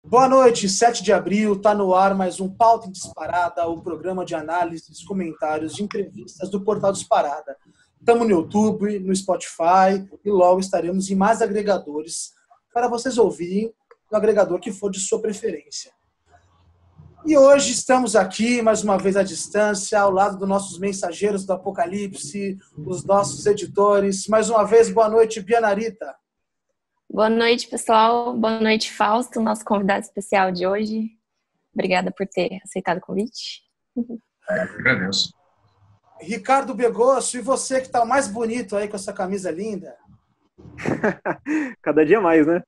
Boa noite, 7 de abril, está no ar mais um Pauta em Disparada, o programa de análises, comentários de entrevistas do Portal Disparada. Estamos no YouTube, no Spotify e logo estaremos em mais agregadores para vocês ouvirem no agregador que for de sua preferência. E hoje estamos aqui, mais uma vez à distância, ao lado dos nossos mensageiros do Apocalipse, os nossos editores. Mais uma vez, boa noite, Bia Narita. Boa noite, pessoal. Boa noite, Fausto, nosso convidado especial de hoje. Obrigada por ter aceitado o convite. Agradeço. Ricardo Begosso, e você que está o mais bonito aí com essa camisa linda? Cada dia mais, né?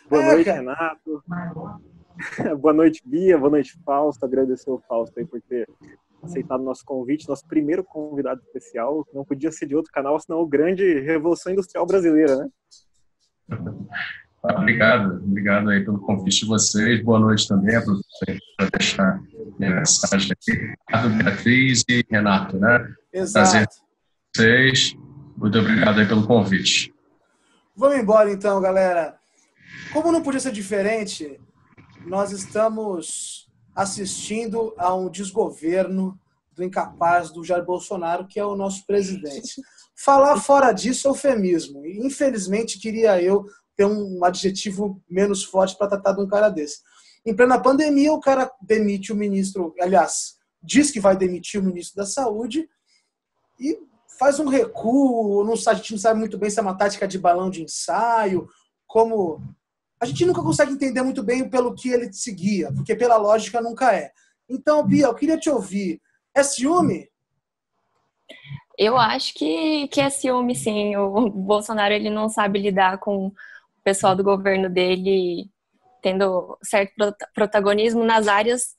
Boa noite, cara. Renato. Boa noite, Bia. Boa noite, Fausto. Agradecer ao Fausto aí por ter aceitado o nosso convite, nosso primeiro convidado especial. Não podia ser de outro canal, senão o grande Revolução Industrial Brasileira, né? Obrigado aí pelo convite de vocês. Boa noite também, para deixar minha mensagem aqui. Ricardo, Beatriz e Renato, né? Exato. Prazer com vocês. Muito obrigado aí pelo convite. Vamos embora então, galera. Como não podia ser diferente, nós estamos assistindo a um desgoverno do incapaz do Jair Bolsonaro, que é o nosso presidente. Falar fora disso é eufemismo. E, infelizmente, queria eu ter um adjetivo menos forte para tratar de um cara desse. Em plena pandemia, o cara demite o ministro, aliás, diz que vai demitir o ministro da Saúde e faz um recuo. A gente não sabe muito bem se é uma tática de balão de ensaio, como... A gente nunca consegue entender muito bem pelo que ele seguia, porque pela lógica nunca é. Então, Bia, eu queria te ouvir. É ciúme? Eu acho que é ciúme, sim. O Bolsonaro ele não sabe lidar com o pessoal do governo dele tendo certo protagonismo nas áreas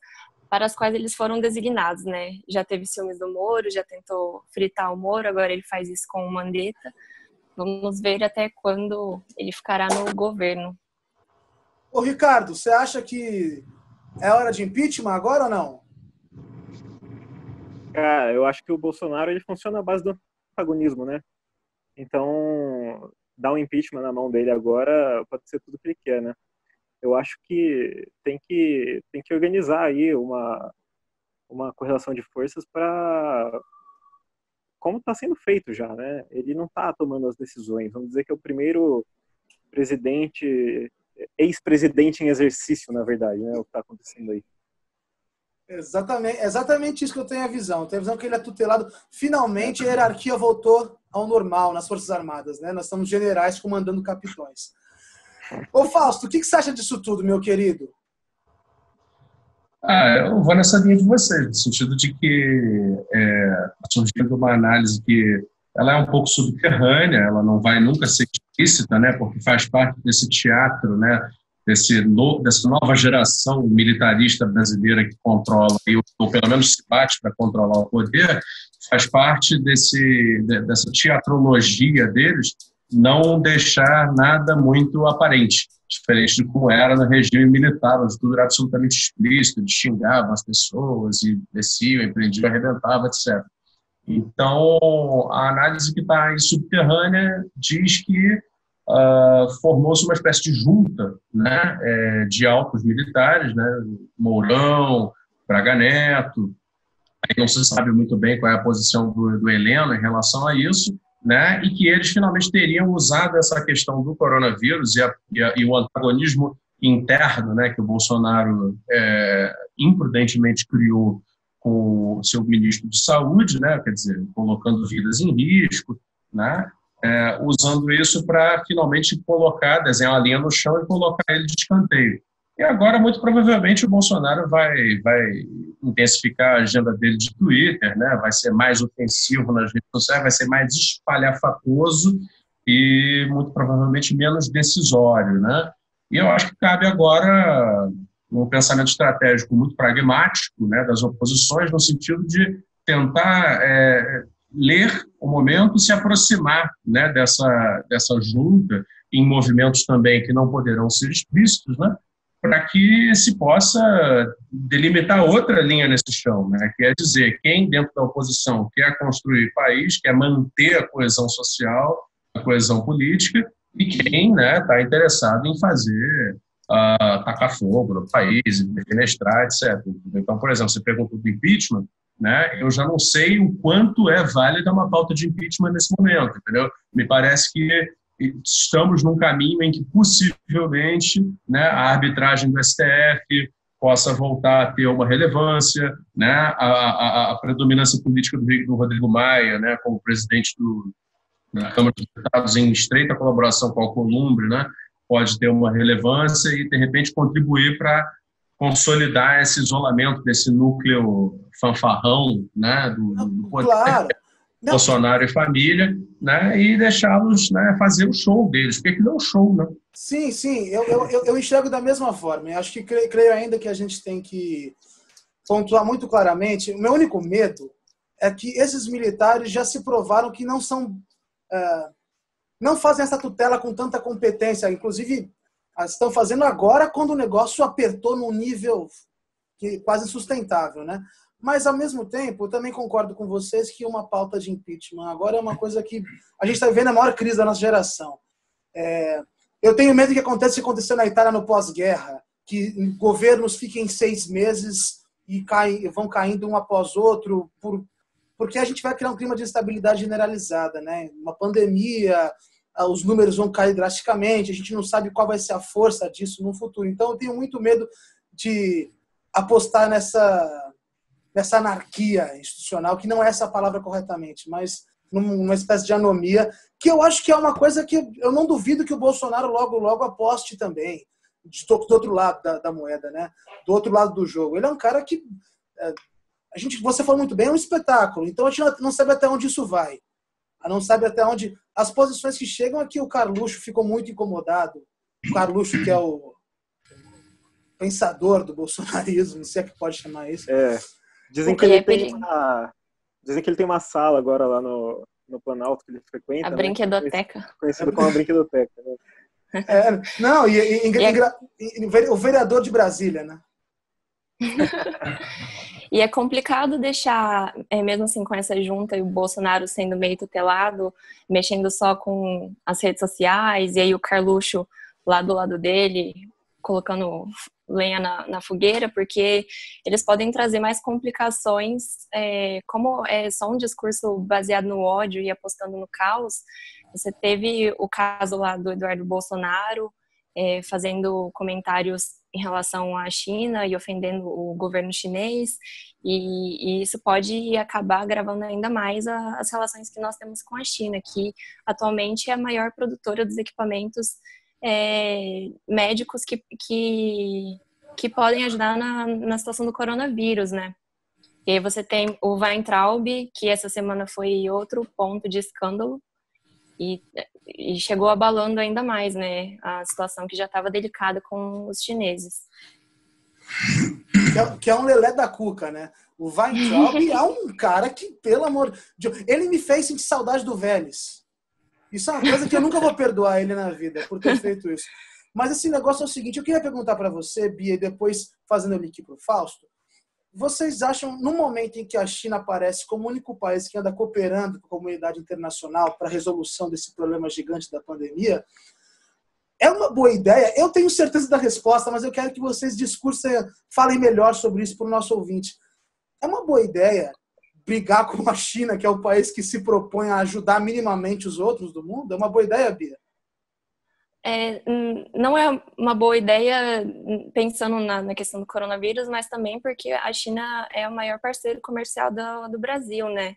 para as quais eles foram designados, né? Já teve ciúmes do Moro, já tentou fritar o Moro, agora ele faz isso com o Mandetta. Vamos ver até quando ele ficará no governo. Ô, Ricardo, você acha que é hora de impeachment agora ou não? Cara, eu acho que o Bolsonaro ele funciona à base do antagonismo, né? Então, dar um impeachment na mão dele agora pode ser tudo que ele quer, né? Eu acho que tem que organizar aí uma correlação de forças para como está sendo feito já, né? Ele não está tomando as decisões. Vamos dizer que é o primeiro ex-presidente em exercício, na verdade, né? O que está acontecendo aí. Exatamente isso que eu tenho a visão. Eu tenho a visão que ele é tutelado. Finalmente, a hierarquia voltou ao normal nas Forças Armadas, né? Nós estamos generais comandando capitões. Ô, Fausto, o que você acha disso tudo, meu querido? Eu vou nessa linha de vocês, no sentido de que surgindo uma análise que ela é um pouco subterrânea, ela não vai nunca ser explícita, né? Porque faz parte desse teatro, né? Dessa nova geração militarista brasileira que controla, ou pelo menos se bate para controlar o poder, faz parte dessa teatrologia deles não deixar nada muito aparente, diferente de como era no regime militar, onde tudo era absolutamente explícito, eles xingavam as pessoas, e desciam, empreendiam, arrebentavam, etc. Então, a análise que está aí subterrânea diz que formou-se uma espécie de junta, né, de altos militares, né, Mourão, Braga Neto, aí não se sabe muito bem qual é a posição do Heleno em relação a isso, né, e que eles finalmente teriam usado essa questão do coronavírus e o antagonismo interno, né, que o Bolsonaro imprudentemente criou com o seu ministro de Saúde, né, quer dizer, colocando vidas em risco, né, usando isso para finalmente desenhar uma linha no chão e colocar ele de escanteio. E agora, muito provavelmente, o Bolsonaro vai intensificar a agenda dele de Twitter, né? Vai ser mais ofensivo nas redes sociais, vai ser mais espalhafatoso e, muito provavelmente, menos decisório, né? E eu acho que cabe agora um pensamento estratégico muito pragmático, né, das oposições, no sentido de tentar ler o momento e se aproximar, né, dessa junta, em movimentos também que não poderão ser explícitos, né, para que se possa delimitar outra linha nesse chão, né, que é dizer, quem dentro da oposição quer construir país, quer manter a coesão social, a coesão política, e quem está interessado em fazer tacar fogo no país, defenestrar, etc. Então, por exemplo, você perguntou do impeachment, né? Eu já não sei o quanto é válida uma pauta de impeachment nesse momento, entendeu? Me parece que estamos num caminho em que possivelmente, né, a arbitragem do STF possa voltar a ter uma relevância, né, a predominância política do Rodrigo Maia, né, como presidente da Câmara dos Deputados em estreita colaboração com a Alcolumbre, né, pode ter uma relevância e, de repente, contribuir para consolidar esse isolamento desse núcleo fanfarrão, né, do poder, Claro. Bolsonaro e família, né, e deixá-los, né, fazer o show deles, porque aquilo é um show, né? Sim, sim, eu enxergo da mesma forma. Eu acho que creio ainda que a gente tem que pontuar muito claramente. O meu único medo é que esses militares já se provaram que não são, não fazem essa tutela com tanta competência. Inclusive, estão fazendo agora quando o negócio apertou num nível quase insustentável, né? Mas, ao mesmo tempo, eu também concordo com vocês que uma pauta de impeachment agora é uma coisa que a gente está vivendo a maior crise da nossa geração. Eu tenho medo que aconteça o que aconteceu na Itália no pós-guerra, que governos fiquem 6 meses e vão caindo um após outro, porque a gente vai criar um clima de instabilidade generalizada, né? Uma pandemia, os números vão cair drasticamente, a gente não sabe qual vai ser a força disso no futuro. Então, eu tenho muito medo de apostar nessa anarquia institucional, que não é essa palavra corretamente, mas numa espécie de anomia, que eu acho que é uma coisa que eu não duvido que o Bolsonaro logo aposte também, do outro lado da moeda, né? Do outro lado do jogo. Ele é um cara que, você falou muito bem, é um espetáculo, então a gente não sabe até onde isso vai. Não sabe até onde... As posições que chegam aqui, o Carluxo ficou muito incomodado. O Carluxo, que é o pensador do bolsonarismo, se é que pode chamar isso. Dizem que ele tem uma sala agora lá no Planalto que ele frequenta. A brinquedoteca. Né? Conhecido como a brinquedoteca. Né? Não, o vereador de Brasília, né? E é complicado deixar, mesmo assim com essa junta e o Bolsonaro sendo meio tutelado, mexendo só com as redes sociais, e aí o Carluxo lá do lado dele, colocando lenha na fogueira, porque eles podem trazer mais complicações, como é só um discurso baseado no ódio e apostando no caos. Você teve o caso lá do Eduardo Bolsonaro fazendo comentários em relação à China e ofendendo o governo chinês, e isso pode acabar agravando ainda mais as relações que nós temos com a China, que atualmente é a maior produtora dos equipamentos médicos que podem ajudar na situação do coronavírus, né? E aí você tem o Weintraub, que essa semana foi outro ponto de escândalo, e chegou abalando ainda mais, né, a situação que já estava delicada com os chineses. Que é um lelé da cuca, né? O Weintraub é um cara que, pelo amor de Deus, ele me fez sentir saudade do Vélez. Isso é uma coisa que eu nunca vou perdoar ele na vida, por ter feito isso. Mas esse negócio é o seguinte, eu queria perguntar para você, Bia, e depois fazendo o link para o Fausto, vocês acham, no momento em que a China aparece como o único país que anda cooperando com a comunidade internacional para a resolução desse problema gigante da pandemia, é uma boa ideia? Eu tenho certeza da resposta, mas eu quero que vocês falem melhor sobre isso para o nosso ouvinte. É uma boa ideia brigar com a China, que é o país que se propõe a ajudar minimamente os outros do mundo? É uma boa ideia, Bia? Não é uma boa ideia pensando na questão do coronavírus, mas também porque a China é o maior parceiro comercial do Brasil, né?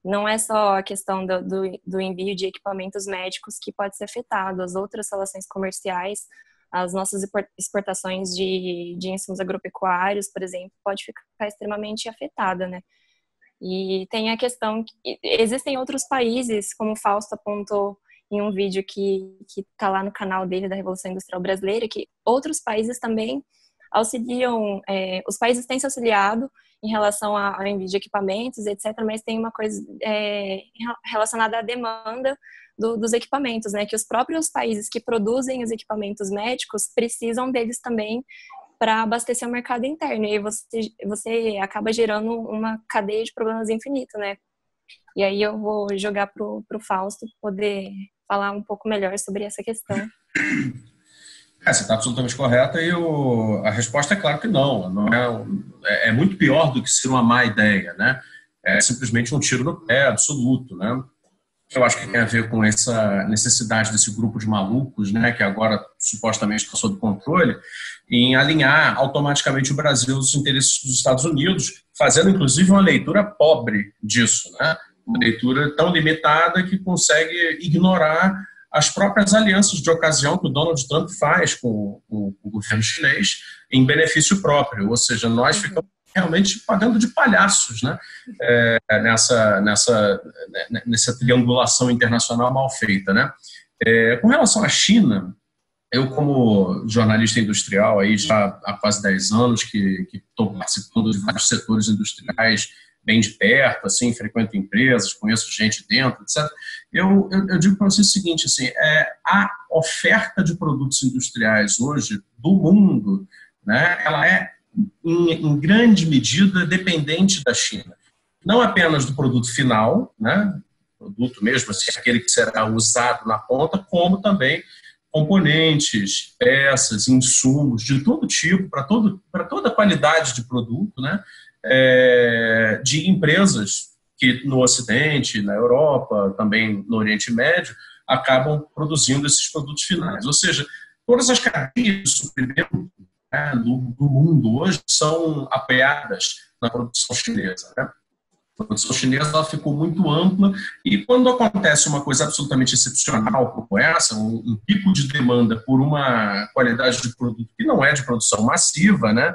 Não é só a questão do envio de equipamentos médicos que pode ser afetado, as outras relações comerciais, as nossas exportações de insumos agropecuários, por exemplo, pode ficar extremamente afetada, né? E tem a questão que existem outros países, como o Fausto apontou em um vídeo que está lá no canal dele, da Revolução Industrial Brasileira, que outros países também auxiliam, os países têm se auxiliado em relação ao envio de equipamentos, etc., mas tem uma coisa relacionada à demanda dos equipamentos, né, que os próprios países que produzem os equipamentos médicos precisam deles também para abastecer o mercado interno, e aí você acaba gerando uma cadeia de problemas infinito, né? E aí eu vou jogar pro Fausto poder falar um pouco melhor sobre essa questão. Você está absolutamente correta e a resposta é claro que não. Não é muito pior do que ser uma má ideia, né? É simplesmente um tiro no pé absoluto, né? Eu acho que tem a ver com essa necessidade desse grupo de malucos, né, que agora supostamente está sob controle, em alinhar automaticamente o Brasil aos interesses dos Estados Unidos, fazendo inclusive uma leitura pobre disso, né? Uma leitura tão limitada que consegue ignorar as próprias alianças de ocasião que o Donald Trump faz com o governo chinês em benefício próprio, ou seja, nós ficamos realmente pagando de palhaços, né? Nessa triangulação internacional mal feita, né? Com relação à China, eu como jornalista industrial aí já há quase 10 anos que estou participando de vários setores industriais bem de perto, assim, frequento empresas, conheço gente dentro, etc. Eu digo para você o seguinte, assim, a oferta de produtos industriais hoje do mundo, né, ela é em grande medida dependente da China. Não apenas do produto final, né, produto mesmo, assim, aquele que será usado na ponta, como também componentes, peças, insumos de todo tipo, para toda a qualidade de produto, né, de empresas que no Ocidente, na Europa, também no Oriente Médio, acabam produzindo esses produtos finais. Ou seja, todas as cadeias de suprimento do mundo hoje são apoiadas na produção chinesa, né? A produção chinesa ela ficou muito ampla e quando acontece uma coisa absolutamente excepcional como essa, um pico de demanda por uma qualidade de produto que não é de produção massiva, né?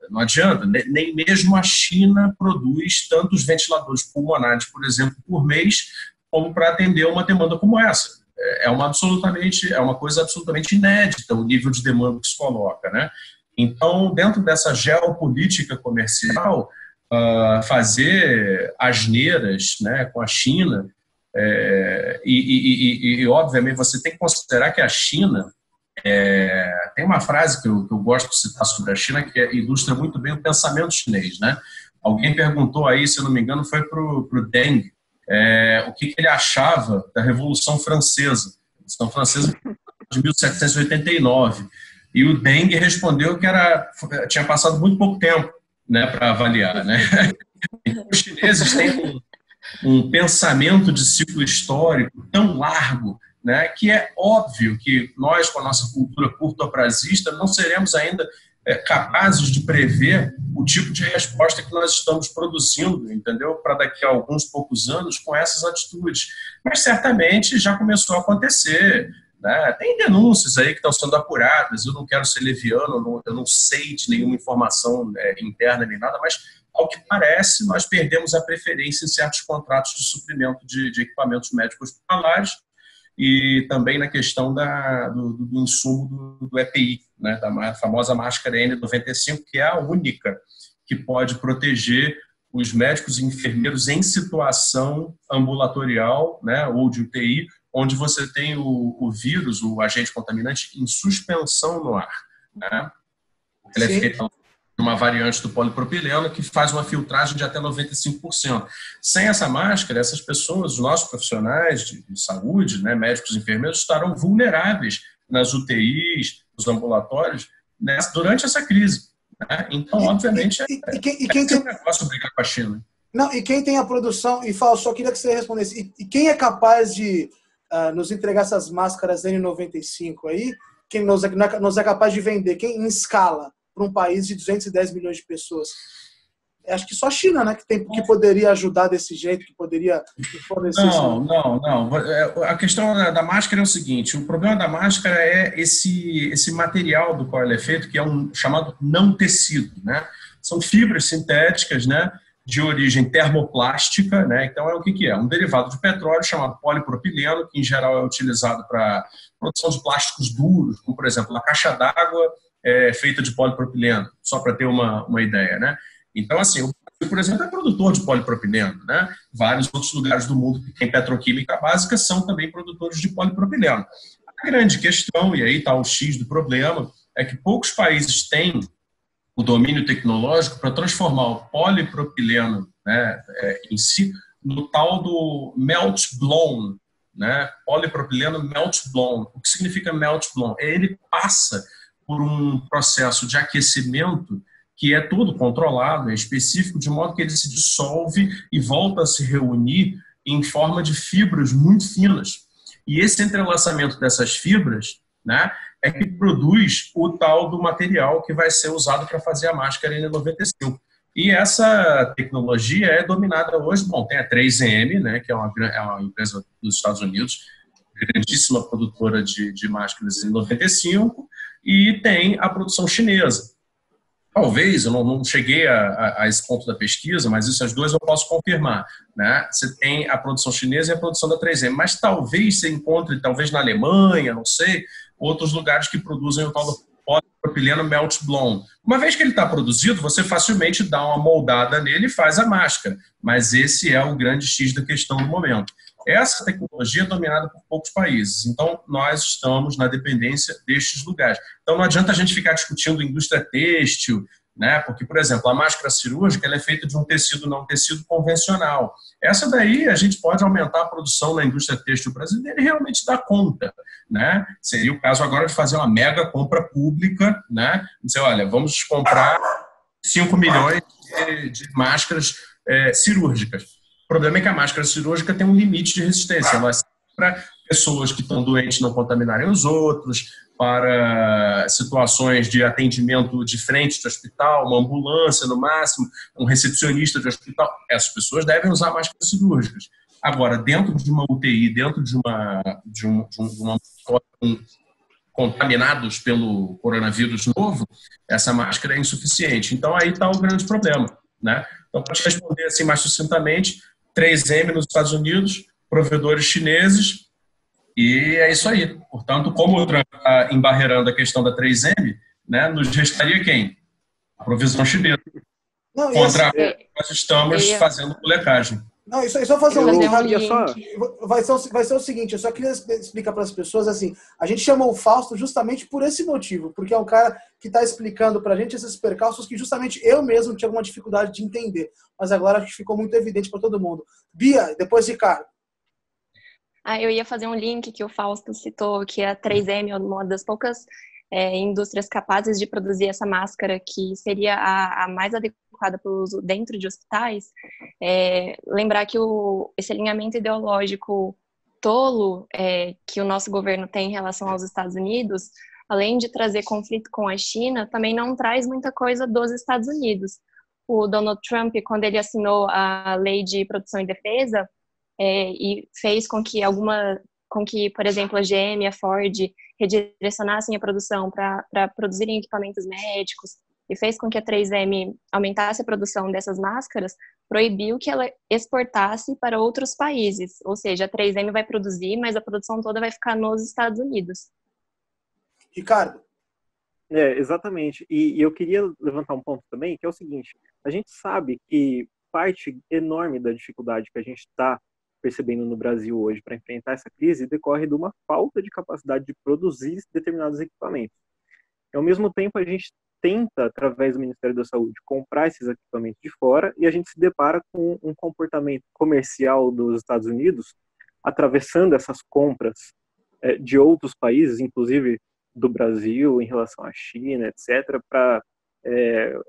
Não adianta, nem mesmo a China produz tantos ventiladores pulmonares, por exemplo, por mês, como para atender uma demanda como essa. É uma coisa absolutamente inédita o nível de demanda que se coloca, né? Então, dentro dessa geopolítica comercial, fazer asneiras, né, com a China, obviamente você tem que considerar que a China, tem uma frase que eu gosto de citar sobre a China que ilustra muito bem o pensamento chinês, né? Alguém perguntou aí, se eu não me engano, foi para o Deng, o que ele achava da Revolução Francesa. A Revolução Francesa de 1789. E o Deng respondeu que tinha passado muito pouco tempo, né, para avaliar, né? Então, os chineses têm um pensamento de ciclo histórico tão largo, né, que é óbvio que nós, com a nossa cultura curto-prazista, não seremos ainda capazes de prever o tipo de resposta que nós estamos produzindo, entendeu? Para daqui a alguns poucos anos com essas atitudes. Mas certamente já começou a acontecer, né? Tem denúncias aí que estão sendo apuradas, eu não quero ser leviano, eu não sei de nenhuma informação interna nem nada, mas ao que parece nós perdemos a preferência em certos contratos de suprimento de equipamentos médicos hospitalares e também na questão do insumo do EPI, né, da famosa máscara N95, que é a única que pode proteger os médicos e enfermeiros em situação ambulatorial, né, ou de UTI, onde você tem o vírus, o agente contaminante, em suspensão no ar, né? Ele é feito uma variante do polipropileno que faz uma filtragem de até 95%. Sem essa máscara, essas pessoas, os nossos profissionais de saúde, né, médicos e enfermeiros, estarão vulneráveis nas UTIs, nos ambulatórios, durante essa crise, né? Então, obviamente, quem tem um negócio brigar com a China. Não, e quem tem a produção, e Fausto, só queria que você respondesse, e quem é capaz de nos entregar essas máscaras N95 aí, quem nos é capaz de vender, quem em escala, para um país de 210 milhões de pessoas? Acho que só a China, né, que poderia ajudar desse jeito, que poderia fornecer. Não. A questão da máscara é o seguinte: o problema da máscara é esse material do qual ela é feito, que é um chamado não tecido, né? São fibras sintéticas, né, de origem termoplástica, né? Então o que é? Um derivado de petróleo chamado polipropileno, que em geral é utilizado para produção de plásticos duros, como por exemplo a caixa d'água feita de polipropileno, só para ter uma ideia, né? Então, assim, o Brasil, por exemplo, é produtor de polipropileno, né? Vários outros lugares do mundo que tem petroquímica básica são também produtores de polipropileno. A grande questão, e aí está o X do problema, é que poucos países têm o domínio tecnológico para transformar o polipropileno, né, em si no tal do melt blown, né? Polipropileno melt blown. O que significa melt blown? Ele passa por um processo de aquecimento que é todo controlado, é específico, de modo que ele se dissolve e volta a se reunir em forma de fibras muito finas. E esse entrelaçamento dessas fibras, né, é que produz o tal do material que vai ser usado para fazer a máscara N95. E essa tecnologia é dominada hoje, bom, tem a 3M, né, que é uma empresa dos Estados Unidos, grandíssima produtora de máscaras N95, e tem a produção chinesa. Talvez, eu não cheguei a esse ponto da pesquisa, mas essas duas eu posso confirmar, né? Você tem a produção chinesa e a produção da 3M, mas talvez você encontre, talvez na Alemanha, não sei, outros lugares que produzem o tal do polipropileno melt blown. Uma vez que ele está produzido, você facilmente dá uma moldada nele e faz a máscara, mas esse é o grande X da questão no momento. Essa tecnologia é dominada por poucos países, então nós estamos na dependência destes lugares. Então não adianta a gente ficar discutindo indústria têxtil, né? Porque, por exemplo, a máscara cirúrgica ela é feita de um tecido não tecido convencional. Essa daí a gente pode aumentar a produção na indústria têxtil brasileira e realmente dar conta, né? Seria o caso agora de fazer uma mega compra pública, né? Dizer, olha, vamos comprar 5 milhões de máscaras cirúrgicas. O problema é que a máscara cirúrgica tem um limite de resistência. Ela serve para pessoas que estão doentes não contaminarem os outros, para situações de atendimento de frente de hospital, uma ambulância no máximo, um recepcionista de hospital. Essas pessoas devem usar máscaras cirúrgicas. Agora, dentro de uma UTI, dentro de uma contaminados pelo coronavírus novo, essa máscara é insuficiente. Então, aí está o grande problema, né? Então, para te responder assim mais sucintamente, 3M nos Estados Unidos, provedores chineses, e é isso aí. Portanto, como o Trump está embarreirando a questão da 3M, né, nos restaria quem? A provisão chinesa. Não, contra a qual nós estamos fazendo molecagem. Não, isso é só fazer um link. Só... Vai ser o seguinte, eu só queria explicar para as pessoas assim, a gente chamou o Fausto justamente por esse motivo, porque é um cara que está explicando para a gente esses percalços que justamente eu mesmo tinha alguma dificuldade de entender, mas agora acho que ficou muito evidente para todo mundo. Bia, depois Ricardo. Eu ia fazer um link que o Fausto citou, que a 3M é uma das poucas indústrias capazes de produzir essa máscara, que seria a mais adequada para o uso dentro de hospitais. Lembrar que esse alinhamento ideológico tolo que o nosso governo tem em relação aos Estados Unidos, além de trazer conflito com a China, também não traz muita coisa dos Estados Unidos. O Donald Trump, quando ele assinou a Lei de Produção e Defesa, e fez com que, por exemplo, a GM e a Ford redirecionassem a produção para produzirem equipamentos médicos, e fez com que a 3M aumentasse a produção dessas máscaras, proibiu que ela exportasse para outros países. Ou seja, a 3M vai produzir, mas a produção toda vai ficar nos Estados Unidos. Ricardo. Exatamente. E eu queria levantar um ponto também, que é o seguinte: a gente sabe que parte enorme da dificuldade que a gente está percebendo no Brasil hoje para enfrentar essa crise decorre de uma falta de capacidade de produzir determinados equipamentos. Ao mesmo tempo, a gente tenta, através do Ministério da Saúde, comprar esses equipamentos de fora e a gente se depara com um comportamento comercial dos Estados Unidos atravessando essas compras de outros países, inclusive do Brasil, em relação à China, etc., para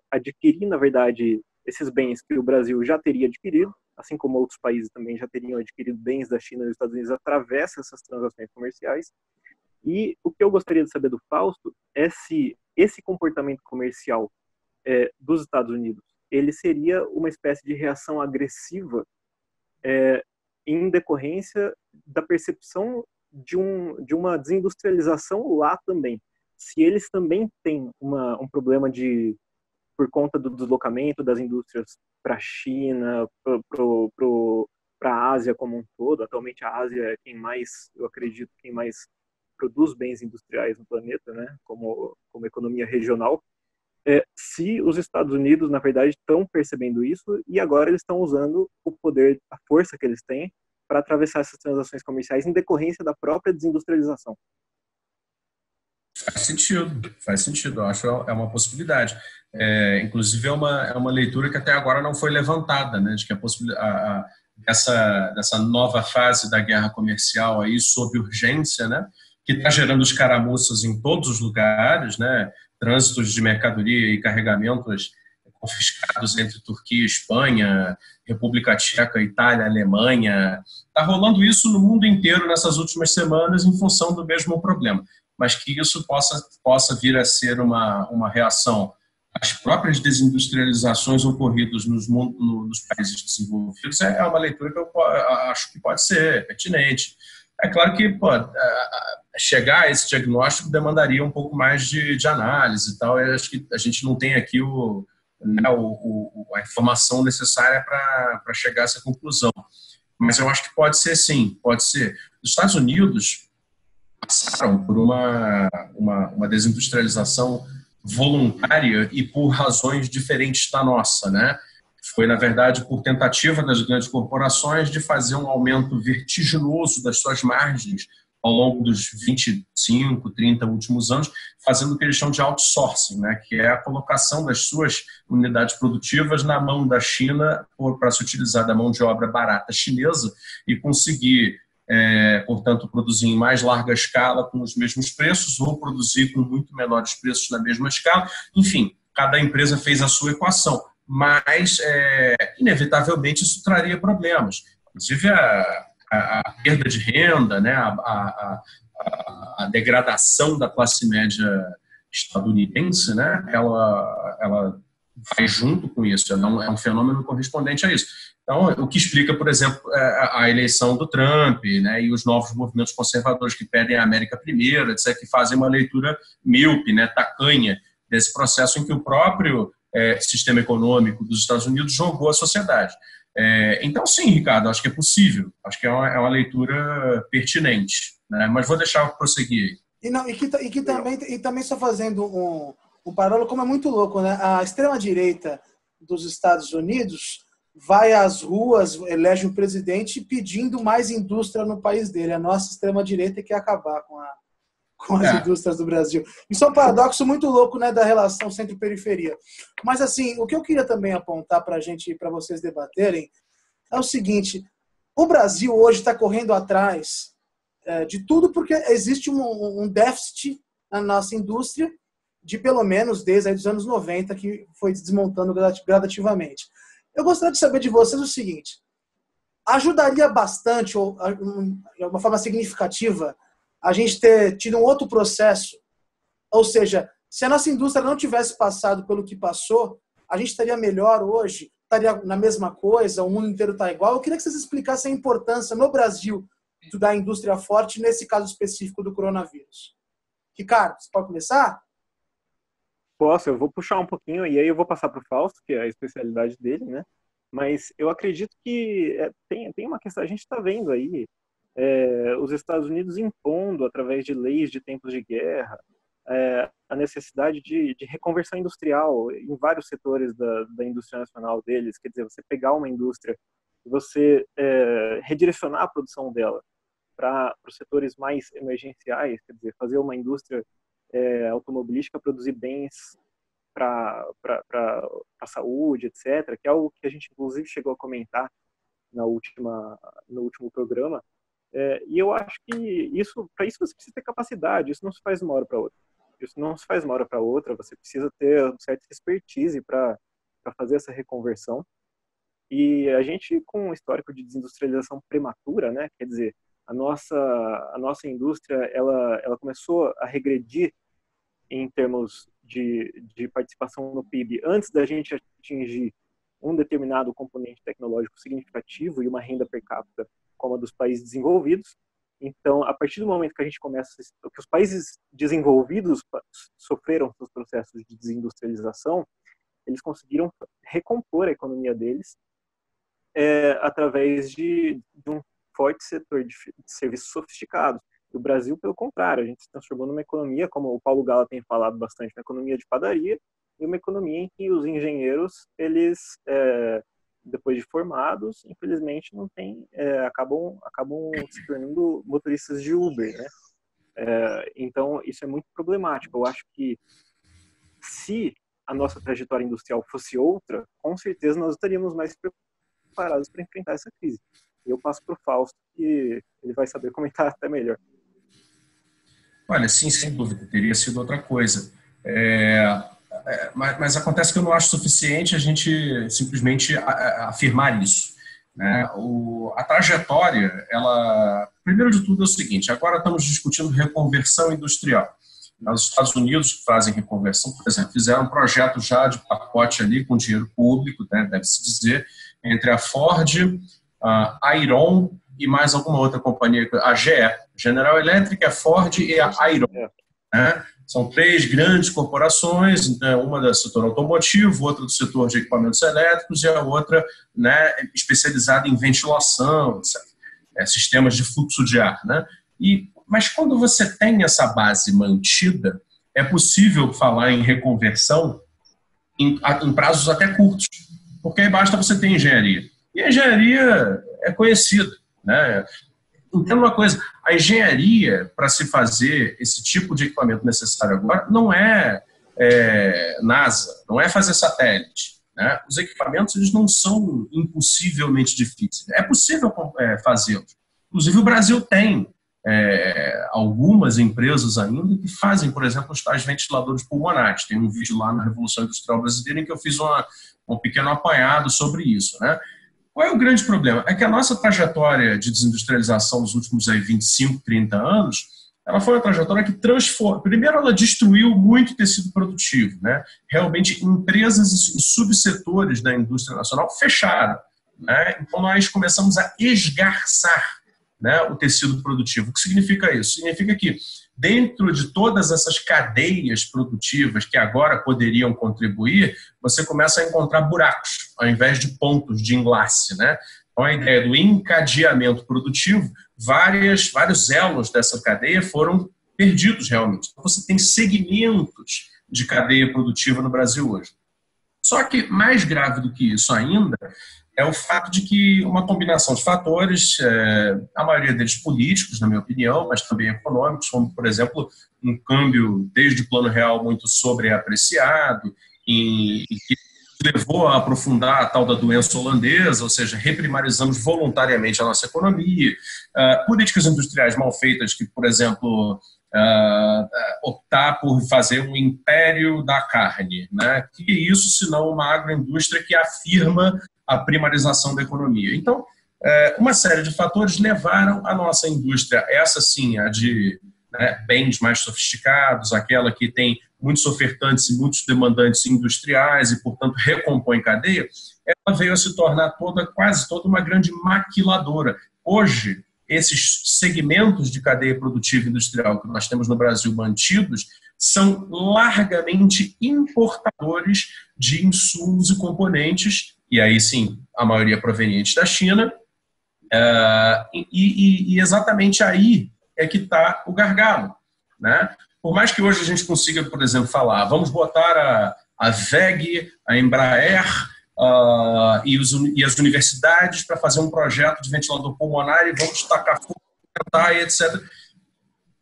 adquirir, na verdade, esses bens que o Brasil já teria adquirido, assim como outros países também já teriam adquirido bens da China e dos Estados Unidos, atravessa essas transações comerciais. E o que eu gostaria de saber do Fausto é se esse comportamento comercial dos Estados Unidos, ele seria uma espécie de reação agressiva em decorrência da percepção de uma desindustrialização lá também. Se eles também têm um problema por conta do deslocamento das indústrias para a China, para a Ásia como um todo. Atualmente a Ásia é eu acredito, quem mais produz bens industriais no planeta, né, como economia regional. Se os Estados Unidos, na verdade, estão percebendo isso e agora eles estão usando o poder, a força que eles têm para atravessar essas transações comerciais em decorrência da própria desindustrialização. Faz sentido, eu acho que é uma possibilidade. Inclusive é uma leitura que até agora não foi levantada, né, de que dessa nova fase da guerra comercial aí sob urgência, né? Que está gerando escaramuças em todos os lugares, né? Trânsitos de mercadoria e carregamentos confiscados entre Turquia e Espanha, República Tcheca, Itália, Alemanha. Está rolando isso no mundo inteiro nessas últimas semanas em função do mesmo problema. Mas que isso possa vir a ser uma reação às próprias desindustrializações ocorridas nos países desenvolvidos é uma leitura que eu acho que pode ser pertinente. É claro que chegar a esse diagnóstico demandaria um pouco mais de análise e tal. Eu acho que a gente não tem aqui a informação necessária para chegar a essa conclusão. Mas eu acho que pode ser sim, pode ser. Os Estados Unidos passaram por uma desindustrialização voluntária e por razões diferentes da nossa, né? Foi, na verdade, por tentativa das grandes corporações de fazer um aumento vertiginoso das suas margens ao longo dos 25, 30 últimos anos, fazendo o que eles chamam de outsourcing, né? Que é a colocação das suas unidades produtivas na mão da China para se utilizar da mão de obra barata chinesa e conseguir, portanto, produzir em mais larga escala com os mesmos preços ou produzir com muito menores preços na mesma escala. Enfim, cada empresa fez a sua equação, mas, inevitavelmente, isso traria problemas. Inclusive, a perda de renda, né, a degradação da classe média estadunidense, né, ela vai junto com isso, é um fenômeno correspondente a isso. Então, o que explica, por exemplo, a eleição do Trump, né, e os novos movimentos conservadores que pedem a América primeiro, etc., que fazem uma leitura míope, né, tacanha, desse processo em que o próprio sistema econômico dos Estados Unidos jogou a sociedade. Então, sim, Ricardo, acho que é possível. Acho que é uma leitura pertinente, né? Mas vou deixar prosseguir. E também só fazendo um paralelo, como é muito louco, né? A extrema-direita dos Estados Unidos vai às ruas, elege um presidente pedindo mais indústria no país dele. A nossa extrema-direita quer acabar com as indústrias do Brasil. Isso é um paradoxo muito louco, né, da relação centro-periferia. Mas, assim, o que eu queria também apontar para a gente e para vocês debaterem é o seguinte: o Brasil hoje está correndo atrás de tudo porque existe um déficit na nossa indústria de pelo menos desde os anos 90, que foi desmontando gradativamente. Eu gostaria de saber de vocês o seguinte: ajudaria bastante, ou de uma forma significativa, a gente ter tido um outro processo? Ou seja, se a nossa indústria não tivesse passado pelo que passou, a gente estaria melhor hoje? Estaria na mesma coisa? O mundo inteiro está igual? Eu queria que vocês explicassem a importância no Brasil da indústria forte, nesse caso específico do coronavírus. Ricardo, você pode começar? Posso, eu vou puxar um pouquinho e aí eu vou passar para o Fausto, que é a especialidade dele, né? Mas eu acredito que tem uma questão, a gente está vendo aí os Estados Unidos impondo, através de leis de tempos de guerra, a necessidade de reconversão industrial em vários setores da indústria nacional deles. Quer dizer, você pegar uma indústria e você redirecionar a produção dela para os setores mais emergenciais, quer dizer, fazer uma indústria automobilística produzir bens para a saúde, etc., que é algo que a gente, inclusive, chegou a comentar no último programa. E eu acho que para isso você precisa ter capacidade. Isso não se faz de uma hora para outra. Você precisa ter uma certa expertise para fazer essa reconversão. E a gente, com um histórico de desindustrialização prematura, né, quer dizer, a nossa indústria ela começou a regredir em termos de participação no PIB antes da gente atingir um determinado componente tecnológico significativo e uma renda per capita como a dos países desenvolvidos. Então, a partir do momento que a gente começa, que os países desenvolvidos sofreram seus processos de desindustrialização, eles conseguiram recompor a economia deles através de um forte setor de serviços sofisticados. O Brasil, pelo contrário, a gente se transformou numa economia, como o Paulo Gala tem falado bastante, uma economia de padaria, e uma economia em que os engenheiros, eles, depois de formados, infelizmente não tem, acabam se tornando motoristas de Uber, né? Então, isso é muito problemático. Eu acho que se a nossa trajetória industrial fosse outra, com certeza nós estaríamos mais preparadas para enfrentar essa crise. E eu passo para o Fausto, que ele vai saber comentar até melhor. Olha, sim, sem dúvida, teria sido outra coisa. Mas acontece que eu não acho suficiente a gente simplesmente afirmar isso, né? A trajetória, primeiro de tudo é o seguinte, agora estamos discutindo reconversão industrial. Nos Estados Unidos, que fazem reconversão, por exemplo, fizeram um projeto já de pacote ali com dinheiro público, né, deve-se dizer, entre a Ford, a Iron e mais alguma outra companhia, a GE, General Electric, a Ford e a Iron. Né? São 3 grandes corporações, uma do setor automotivo, outra do setor de equipamentos elétricos e a outra, né, especializada em ventilação, sistemas de fluxo de ar. Né? Mas quando você tem essa base mantida, é possível falar em reconversão em prazos até curtos, porque aí basta você ter engenharia. E a engenharia é conhecida, né? Entenda uma coisa, a engenharia para se fazer esse tipo de equipamento necessário agora não é NASA, não é fazer satélite. Né? Os equipamentos eles não são impossivelmente difíceis. É possível fazê-los. Inclusive o Brasil tem algumas empresas ainda que fazem, por exemplo, os tais ventiladores pulmonares. Tem um vídeo lá na Revolução Industrial Brasileira em que eu fiz um pequeno apanhado sobre isso. Né? Qual é o grande problema? É que a nossa trajetória de desindustrialização nos últimos 25, 30 anos, ela foi uma trajetória que transformou. Primeiro, ela destruiu muito tecido produtivo. Né? Realmente, empresas e subsetores da indústria nacional fecharam. Né? Então, nós começamos a esgarçar, né, o tecido produtivo. O que significa isso? Significa que dentro de todas essas cadeias produtivas que agora poderiam contribuir, você começa a encontrar buracos, ao invés de pontos de enlace. Né? Então, a ideia do encadeamento produtivo, vários elos dessa cadeia foram perdidos realmente. Então, você tem segmentos de cadeia produtiva no Brasil hoje. Só que mais grave do que isso ainda é o fato de que uma combinação de fatores, a maioria deles políticos, na minha opinião, mas também econômicos, como, por exemplo, um câmbio desde o plano real muito sobreapreciado e que levou a aprofundar a tal da doença holandesa, ou seja, reprimarizamos voluntariamente a nossa economia, políticas industriais mal feitas que, por exemplo, optar por fazer um império da carne. Né? Que é isso, senão uma agroindústria que afirma a primarização da economia. Então, uma série de fatores levaram a nossa indústria, essa sim, a de bens mais sofisticados, aquela que tem muitos ofertantes e muitos demandantes industriais e, portanto, recompõe cadeia, ela veio a se tornar quase toda uma grande maquiladora. Hoje, esses segmentos de cadeia produtiva industrial que nós temos no Brasil mantidos são largamente importadores de insumos e componentes, e aí sim, a maioria proveniente da China, e exatamente aí é que está o gargalo. Né? Por mais que hoje a gente consiga, por exemplo, falar, vamos botar a WEG, a Embraer e as universidades para fazer um projeto de ventilador pulmonar e vamos tacar fogo, e etc.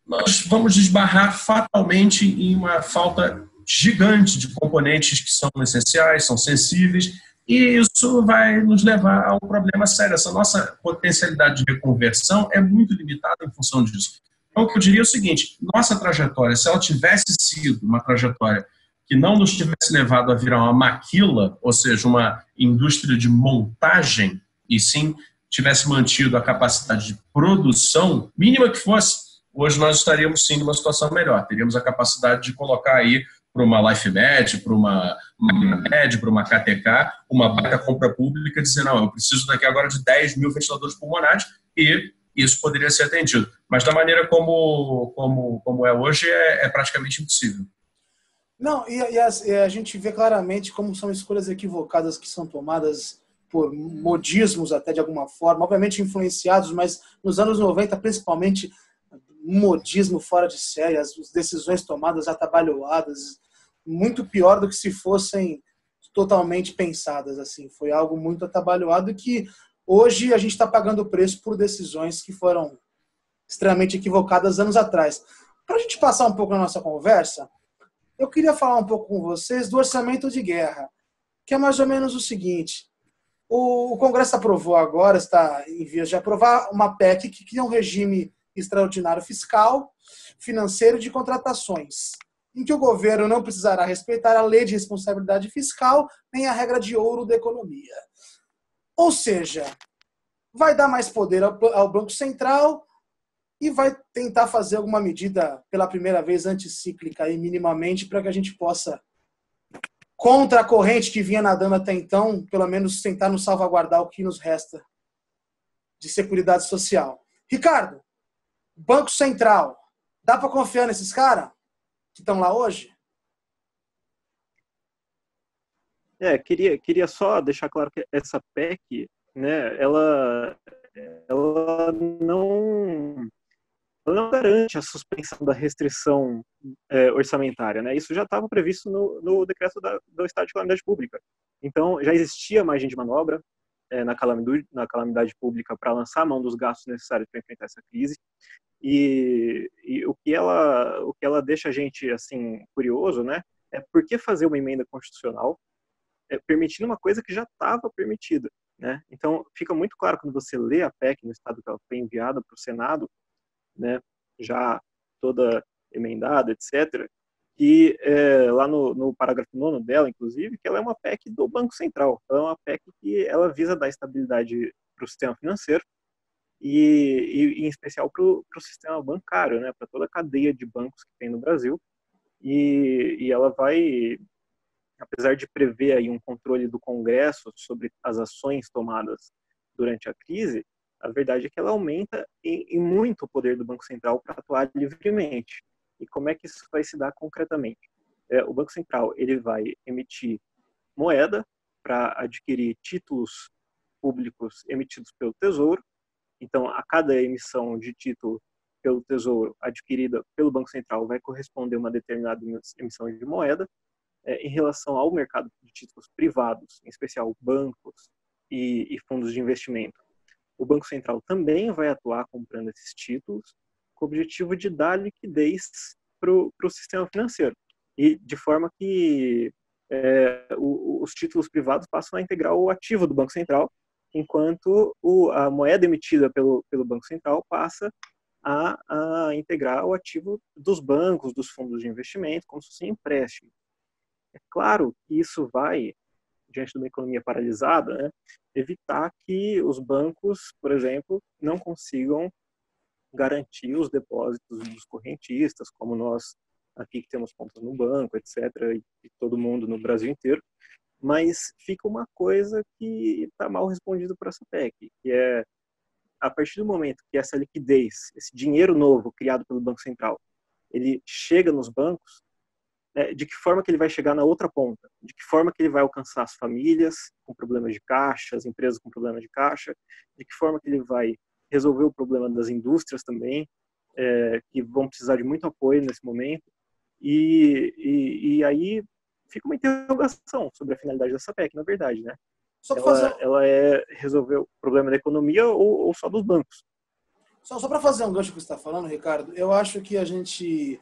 Nós vamos desbarrar fatalmente em uma falta gigante de componentes que são essenciais, são sensíveis, e isso vai nos levar a um problema sério. Essa nossa potencialidade de reconversão é muito limitada em função disso. Então, o que eu diria é o seguinte, nossa trajetória, se ela tivesse sido uma trajetória que não nos tivesse levado a virar uma maquila, ou seja, uma indústria de montagem, e sim tivesse mantido a capacidade de produção, mínima que fosse, hoje nós estaríamos sim numa situação melhor. Teríamos a capacidade de colocar aí para uma LifeMed, para uma Med, para uma KTK, uma baita compra pública, dizer, não, eu preciso daqui agora de 10 mil ventiladores pulmonares e isso poderia ser atendido. Mas da maneira como é hoje, é praticamente impossível. Não, e a gente vê claramente como são escolhas equivocadas que são tomadas por modismos até de alguma forma, obviamente influenciados, mas nos anos 90, principalmente, um modismo fora de série, as decisões tomadas atabalhoadas, muito pior do que se fossem totalmente pensadas. Assim. Foi algo muito atabalhoado e que hoje a gente está pagando o preço por decisões que foram extremamente equivocadas anos atrás. Para a gente passar um pouco na nossa conversa, eu queria falar um pouco com vocês do orçamento de guerra, que é mais ou menos o seguinte. O Congresso aprovou agora, está em vias de aprovar, uma PEC que cria um regime extraordinário fiscal, financeiro e de contratações, em que o governo não precisará respeitar a lei de responsabilidade fiscal nem a regra de ouro da economia. Ou seja, vai dar mais poder ao Banco Central e vai tentar fazer alguma medida, pela primeira vez, anticíclica e minimamente, para que a gente possa, contra a corrente que vinha nadando até então, pelo menos tentar nos salvaguardar o que nos resta de seguridade social. Ricardo, Banco Central, dá para confiar nesses caras que estão lá hoje? Queria só deixar claro que essa PEC, né, ela não garante a suspensão da restrição orçamentária, né? Isso já estava previsto no decreto do estado de calamidade pública. Então, já existia margem de manobra na calamidade pública para lançar a mão dos gastos necessários para enfrentar essa crise. E o que ela deixa a gente assim curioso, né? É por que fazer uma emenda constitucional permitindo uma coisa que já estava permitida, né? Então, fica muito claro quando você lê a PEC no estado que ela foi enviada para o Senado, né, já toda emendada, etc., que lá no parágrafo 9º dela, inclusive, que ela é uma PEC do Banco Central. Ela é uma PEC que ela visa dar estabilidade para o sistema financeiro e em especial para o sistema bancário, né, para toda a cadeia de bancos que tem no Brasil. E ela vai, apesar de prever aí um controle do Congresso sobre as ações tomadas durante a crise, a verdade é que ela aumenta em muito o poder do Banco Central para atuar livremente. E como é que isso vai se dar concretamente? O Banco Central ele vai emitir moeda para adquirir títulos públicos emitidos pelo Tesouro. Então, a cada emissão de título pelo Tesouro adquirida pelo Banco Central vai corresponder uma determinada emissão de moeda. Em relação ao mercado de títulos privados, em especial bancos e fundos de investimento, o Banco Central também vai atuar comprando esses títulos com o objetivo de dar liquidez para o sistema financeiro. E de forma que os títulos privados passam a integrar o ativo do Banco Central, enquanto a moeda emitida pelo Banco Central passa a integrar o ativo dos bancos, dos fundos de investimento, como se fosse empréstimo. É claro que isso vai, diante de uma economia paralisada, né, evitar que os bancos, por exemplo, não consigam garantir os depósitos dos correntistas, como nós aqui que temos contas no banco, etc., e todo mundo no Brasil inteiro. Mas fica uma coisa que está mal respondida por essa PEC, que é, a partir do momento que essa liquidez, esse dinheiro novo criado pelo Banco Central, ele chega nos bancos, de que forma que ele vai chegar na outra ponta, de que forma que ele vai alcançar as famílias com problemas de caixa, as empresas com problemas de caixa, de que forma que ele vai resolver o problema das indústrias também, que vão precisar de muito apoio nesse momento, e aí fica uma interrogação sobre a finalidade dessa PEC, na verdade, né? Ela é resolver o problema da economia ou só dos bancos? Só para fazer um gancho que você está falando, Ricardo, eu acho que a gente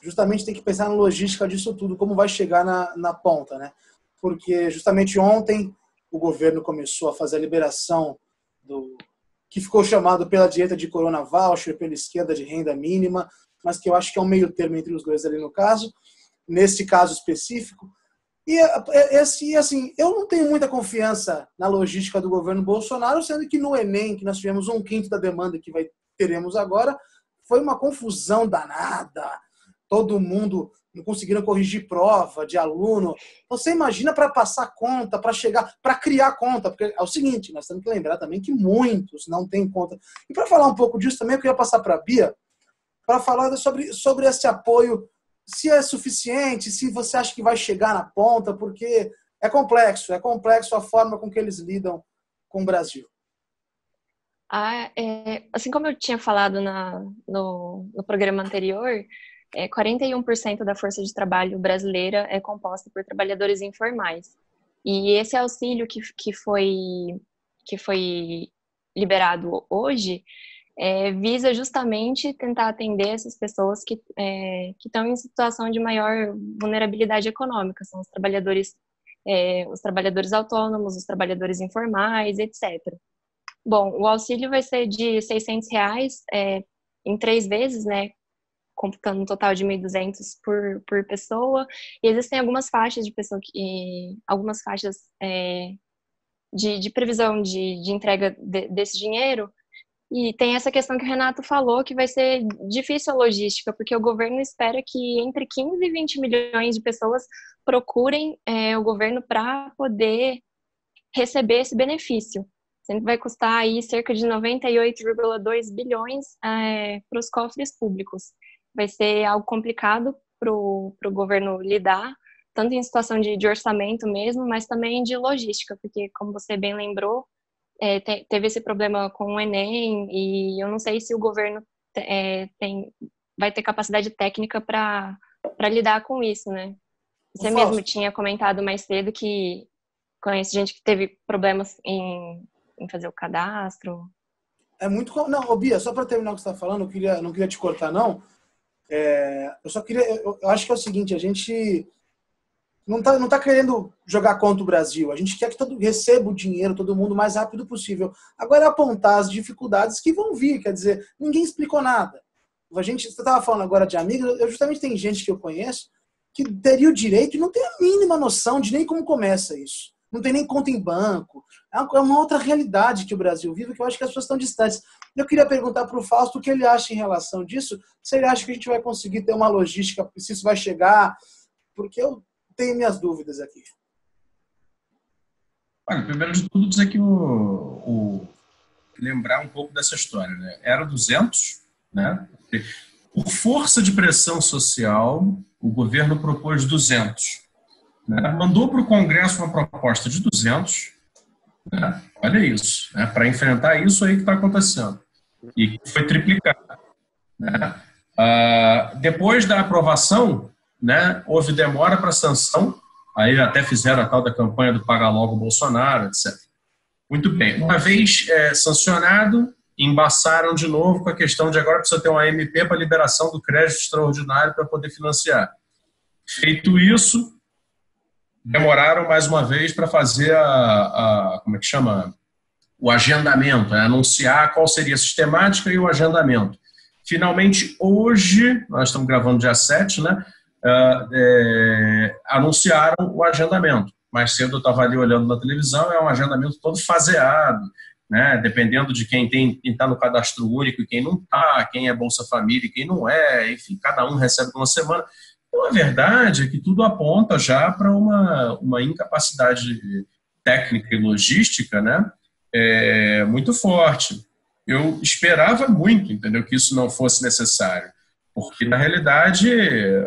justamente tem que pensar na logística disso tudo, como vai chegar na ponta, né? Porque justamente ontem o governo começou a fazer a liberação do que ficou chamado pela direita de Corona Voucher, pela esquerda de renda mínima, mas que eu acho que é um meio termo entre os dois ali no caso, nesse caso específico. E assim, eu não tenho muita confiança na logística do governo Bolsonaro, sendo que no Enem, que nós tivemos 1/5 da demanda que teremos agora, foi uma confusão danada. Todo mundo não conseguiram corrigir prova de aluno. Você imagina para passar conta, para chegar, para criar conta, porque é o seguinte, nós temos que lembrar também que muitos não têm conta. E para falar um pouco disso também, eu queria passar para a Bia, para falar sobre esse apoio, se é suficiente, se você acha que vai chegar na ponta, porque é complexo a forma com que eles lidam com o Brasil. Assim como eu tinha falado no programa anterior, 41% da força de trabalho brasileira é composta por trabalhadores informais. E esse auxílio que foi liberado hoje visa justamente tentar atender essas pessoas que estão em situação de maior vulnerabilidade econômica. São os trabalhadores os trabalhadores autônomos, os trabalhadores informais, etc. Bom, o auxílio vai ser de R$ 600 em 3 vezes, né? Computando um total de 1.200 por pessoa. E existem algumas faixas de pessoa algumas faixas de previsão de entrega desse dinheiro. E tem essa questão que o Renato falou, que vai ser difícil a logística, porque o governo espera que entre 15 e 20 milhões de pessoas procurem o governo para poder receber esse benefício. Sempre vai custar aí cerca de 98,2 bilhões para os cofres públicos. Vai ser algo complicado para o governo lidar, tanto em situação de orçamento mesmo, mas também de logística, porque, como você bem lembrou, teve esse problema com o Enem, e eu não sei se o governo vai ter capacidade técnica para lidar com isso, né? Você mesmo tinha comentado mais cedo que conhece gente que teve problemas em fazer o cadastro. É muito... Não, Bia, só para terminar o que você está falando, não queria te cortar, não. Eu acho que é o seguinte, a gente não tá querendo jogar contra o Brasil. A gente quer que receba o dinheiro, todo mundo, o mais rápido possível. Agora é apontar as dificuldades que vão vir. Quer dizer, ninguém explicou nada. Você estava falando agora de amigos. Justamente tem gente que eu conheço que teria o direito e não tem a mínima noção de nem como começa isso. Não tem nem conta em banco. É uma outra realidade que o Brasil vive, que eu acho que as pessoas estão distantes. Eu queria perguntar para o Fausto o que ele acha em relação disso. Se ele acha que a gente vai conseguir ter uma logística, se isso vai chegar, porque eu tenho minhas dúvidas aqui. Olha, primeiro de tudo dizer que lembrar um pouco dessa história, né? Era 200, né? Por força de pressão social, o governo propôs 200. Né? Mandou para o Congresso uma proposta de 200, né? Olha isso, né? Para enfrentar isso aí que está acontecendo. E foi triplicado. Né? Depois da aprovação, né, houve demora para sanção, aí até fizeram a tal da campanha do Paga Logo Bolsonaro, etc. Muito bem. Uma vez sancionado, embaçaram de novo com a questão de agora precisa ter uma MP para liberação do crédito extraordinário para poder financiar. Feito isso, demoraram mais uma vez para fazer como é que chama? O agendamento, anunciar qual seria a sistemática e o agendamento. Finalmente, hoje, nós estamos gravando dia 7, né? Anunciaram o agendamento. Mais cedo eu estava ali olhando na televisão, é um agendamento todo faseado, né? Dependendo de quem está no cadastro único e quem não está, quem é Bolsa Família e quem não é, enfim, cada um recebe uma semana. Então, a verdade é que tudo aponta já para uma incapacidade técnica e logística, né? Muito forte. Eu esperava muito, entendeu, que isso não fosse necessário. Porque, na realidade,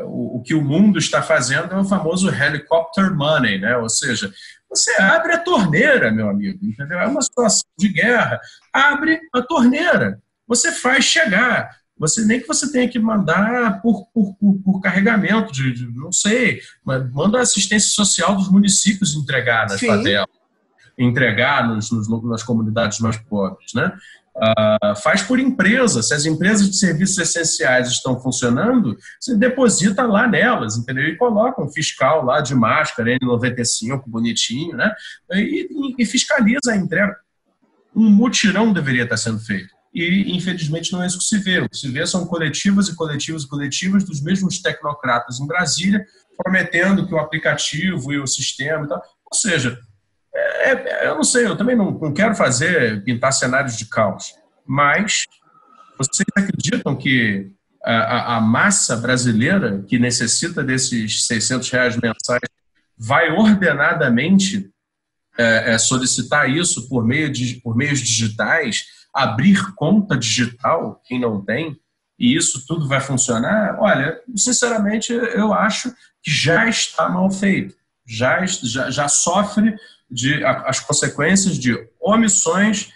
o que o mundo está fazendo é o famoso helicopter money, né? Ou seja, você abre a torneira, meu amigo, entendeu? É uma situação de guerra. Abre a torneira. Você faz chegar. Nem que você tenha que mandar por carregamento, não sei, mas manda a assistência social dos municípios entregar nas favelas, entregar nas comunidades mais pobres, né? Faz por empresa. Se as empresas de serviços essenciais estão funcionando, você deposita lá nelas, entendeu? E coloca um fiscal lá de máscara, N95, bonitinho, né? E fiscaliza a entrega. Um mutirão deveria estar sendo feito. E, infelizmente, não é isso que se vê. O que se vê são coletivas e coletivas e coletivas dos mesmos tecnocratas em Brasília, prometendo que o aplicativo e o sistema e tal... Ou seja, eu não sei, eu também não quero pintar cenários de caos, mas vocês acreditam que a massa brasileira que necessita desses R$600 mensais vai ordenadamente solicitar isso por meios digitais, abrir conta digital, quem não tem, e isso tudo vai funcionar? Olha, sinceramente, eu acho que já está mal feito, já sofre as consequências de omissões,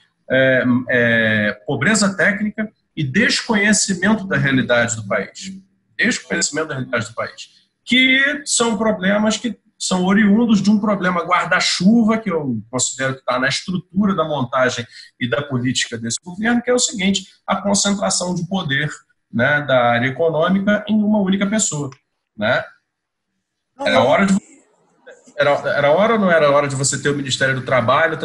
pobreza técnica e desconhecimento da realidade do país. Desconhecimento da realidade do país. Que são problemas que são oriundos de um problema guarda-chuva, que eu considero que está na estrutura da montagem e da política desse governo, que é o seguinte: a concentração de poder, né, da área econômica em uma única pessoa. Né? Era hora ou não era hora de você ter o Ministério do Trabalho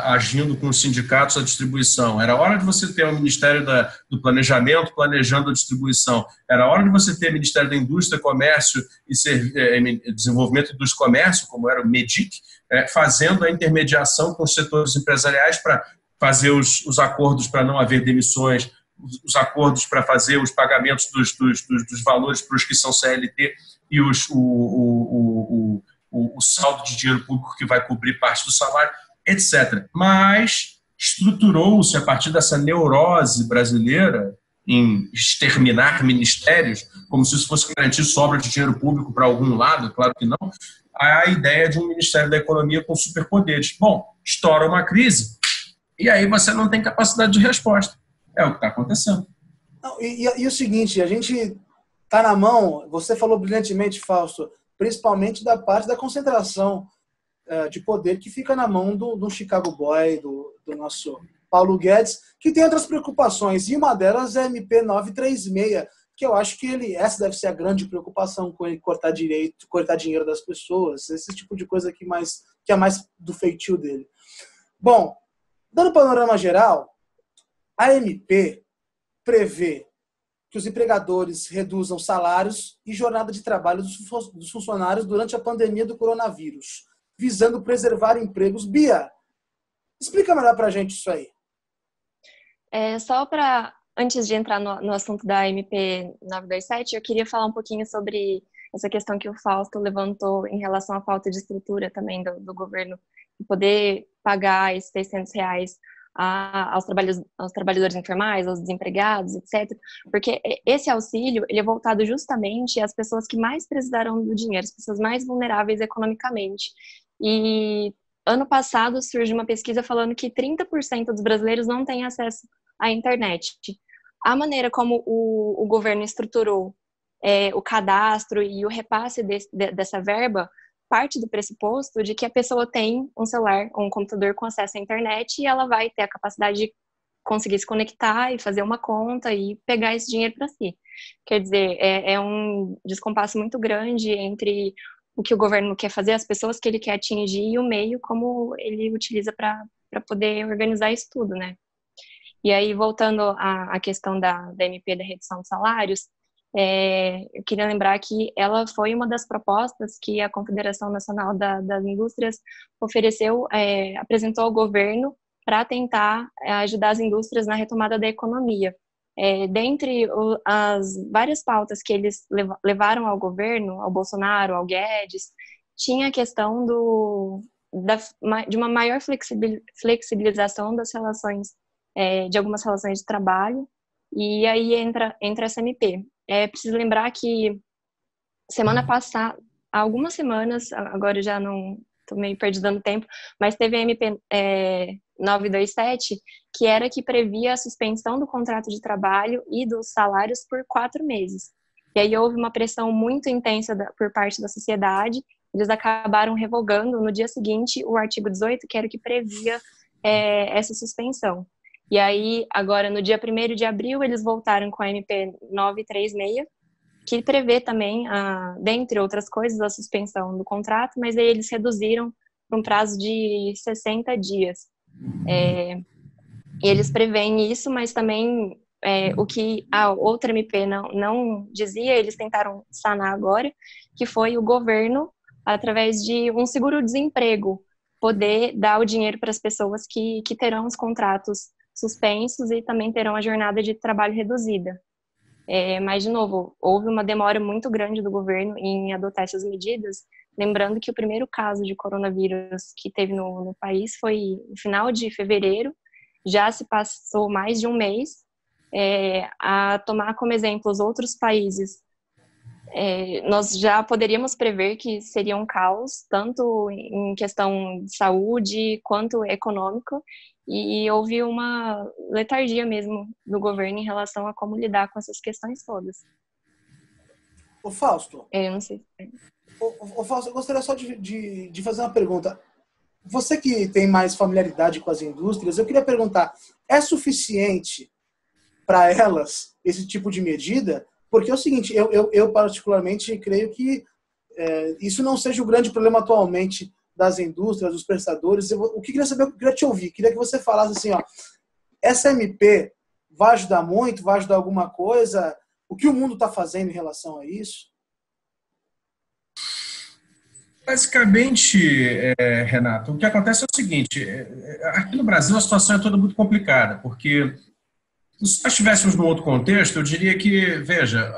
agindo com os sindicatos a distribuição? Era hora de você ter o Ministério do Planejamento planejando a distribuição? Era hora de você ter o Ministério da Indústria, Comércio e Desenvolvimento dos Comércios, como era o MEDIC, fazendo a intermediação com os setores empresariais para fazer os acordos para não haver demissões, os acordos para fazer os pagamentos dos valores para os que são CLT e o saldo de dinheiro público que vai cobrir parte do salário, etc. Mas estruturou-se a partir dessa neurose brasileira em exterminar ministérios, como se isso fosse garantir sobra de dinheiro público para algum lado, claro que não, a ideia de um Ministério da Economia com superpoderes. Bom, estoura uma crise e aí você não tem capacidade de resposta. É o que está acontecendo. Não, e o seguinte, a gente está na mão, você falou brilhantemente, Fausto, principalmente da parte da concentração de poder que fica na mão do Chicago Boy, do nosso Paulo Guedes, que tem outras preocupações, e uma delas é a MP 936, que eu acho que essa deve ser a grande preocupação com ele cortar dinheiro das pessoas, esse tipo de coisa que é mais do feitio dele. Bom, dando panorama geral, a MP prevê que os empregadores reduzam salários e jornada de trabalho dos funcionários durante a pandemia do coronavírus, visando preservar empregos. Bia, explica melhor para a gente isso aí. Antes de entrar no assunto da MP 927, eu queria falar um pouquinho sobre essa questão que o Fausto levantou em relação à falta de estrutura também do governo, de poder pagar esses R$600 aos trabalhadores informais, aos desempregados, etc. Porque esse auxílio ele é voltado justamente às pessoas que mais precisaram do dinheiro, as pessoas mais vulneráveis economicamente. E ano passado surgiu uma pesquisa falando que 30% dos brasileiros não têm acesso à internet. A maneira como o governo estruturou o cadastro e o repasse dessa verba parte do pressuposto de que a pessoa tem um celular ou um computador com acesso à internet e ela vai ter a capacidade de conseguir se conectar e fazer uma conta e pegar esse dinheiro para si. Quer dizer, é um descompasso muito grande entre o que o governo quer fazer, as pessoas que ele quer atingir e o meio como ele utiliza para poder organizar isso tudo, né? E aí, voltando à questão da MP da redução de salários, eu queria lembrar que ela foi uma das propostas que a Confederação Nacional das Indústrias apresentou ao governo para tentar ajudar as indústrias na retomada da economia. Dentre as várias pautas que eles levaram ao governo, ao Bolsonaro, ao Guedes, tinha a questão de uma maior flexibilização das relações, de algumas relações de trabalho, e aí entra essa MP. É preciso lembrar que semana passada, há algumas semanas, agora já não estou meio perdida no tempo, mas teve a MP 927, que era que previa a suspensão do contrato de trabalho e dos salários por 4 meses. E aí houve uma pressão muito intensa por parte da sociedade, eles acabaram revogando no dia seguinte o artigo 18, que era o que previa essa suspensão. E aí, agora, no dia 1º de abril, eles voltaram com a MP 936, que prevê também, dentre outras coisas, a suspensão do contrato, mas aí eles reduziram para um prazo de 60 dias. E eles preveem isso, mas também o que a outra MP não dizia, eles tentaram sanar agora, que foi o governo, através de um seguro-desemprego, poder dar o dinheiro para as pessoas que terão os contratos suspensos e também terão a jornada de trabalho reduzida. Mas, de novo, houve uma demora muito grande do governo em adotar essas medidas, lembrando que o primeiro caso de coronavírus que teve no país foi no final de fevereiro, já se passou mais de um mês. A tomar como exemplo os outros países, nós já poderíamos prever que seria um caos, tanto em questão de saúde quanto econômico, e houve uma letargia mesmo do governo em relação a como lidar com essas questões todas. Ô Fausto, eu não sei. Ô Fausto, eu gostaria só de fazer uma pergunta. Você que tem mais familiaridade com as indústrias, eu queria perguntar, é suficiente para elas esse tipo de medida? Porque é o seguinte, eu particularmente creio que isso não seja o grande problema atualmente das indústrias, dos prestadores. O que eu queria saber, eu queria te ouvir, queria que você falasse assim, ó, essa MP vai ajudar muito, vai ajudar alguma coisa? O que o mundo está fazendo em relação a isso? Basicamente, Renato, o que acontece é o seguinte, aqui no Brasil a situação é toda muito complicada, porque se nós estivéssemos num outro contexto, eu diria que, veja,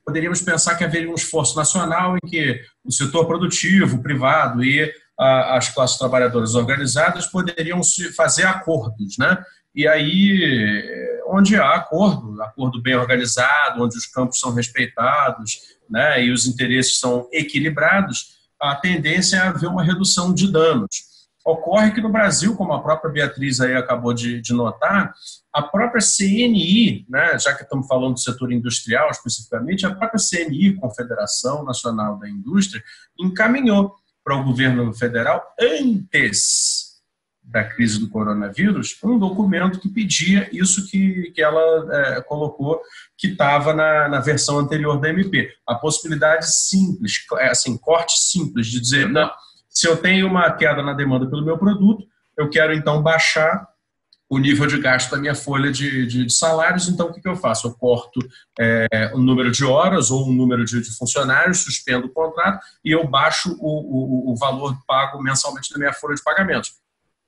poderíamos pensar que haveria um esforço nacional em que o setor produtivo, privado e as classes trabalhadoras organizadas poderiam se fazer acordos, né? E aí, onde há acordo bem organizado, onde os campos são respeitados, né, e os interesses são equilibrados, a tendência é haver uma redução de danos. Ocorre que no Brasil, como a própria Beatriz aí acabou de notar, a própria CNI, né, já que estamos falando do setor industrial especificamente, a própria CNI, Confederação Nacional da Indústria, encaminhou para o governo federal, antes da crise do coronavírus, um documento que pedia isso que ela colocou, que estava na versão anterior da MP. A possibilidade simples, assim, corte simples, de dizer, não, se eu tenho uma queda na demanda pelo meu produto, eu quero então baixar o nível de gasto da minha folha de salários, então o que eu faço? Eu corto um número de horas ou um número de funcionários, suspendo o contrato e eu baixo o valor pago mensalmente da minha folha de pagamentos,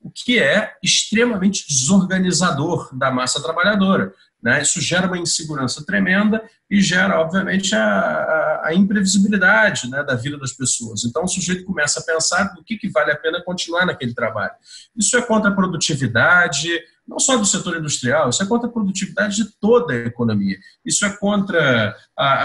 o que é extremamente desorganizador da massa trabalhadora, né? Isso gera uma insegurança tremenda e gera, obviamente, a imprevisibilidade, né, da vida das pessoas. Então, o sujeito começa a pensar do que vale a pena continuar naquele trabalho. Isso é contra a produtividade, não só do setor industrial, isso é contra a produtividade de toda a economia. Isso é contra